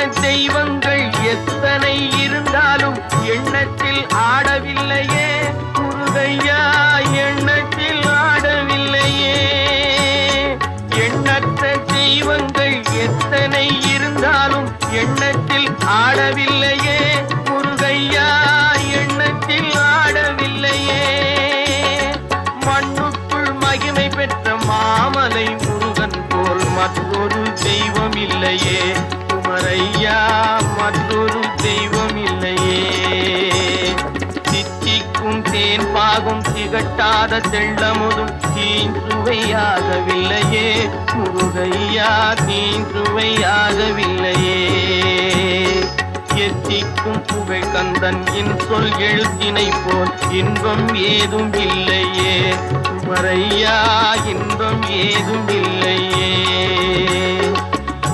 தெய்வங்கள் எத்தனை இருந்தாலும் எண்ணத்தில் ஆடவில்லையே முருகையா, எண்ணத்தில் ஆடவில்லையே. எண்ணற்ற தெய்வங்கள் எத்தனை இருந்தாலும் எண்ணத்தில் ஆடவில்லையே முருகையா, எண்ணத்தில் ஆடவில்லையே. மண்ணுக்குள் மகிமை பெற்ற மாமலை முருகன் போல் மற்றொரு தெய்வம் இல்லையே குமரையா, மற்றொரு தெய்வம் இல்லையே. தித்திக்கும் தேன் பாகும் திகட்டாத தெள்ளமுதும் தீஞ்சுவையாகவில்லையே முருகையா, தீஞ்சுவையாகவில்லையே. எத்திக்கும் புகை கந்தன் சொல் எழுத்தினை போல் இன்பம் ஏதும் இல்லையே குமரையா, இன்பம் ஏதும் இல்லையே.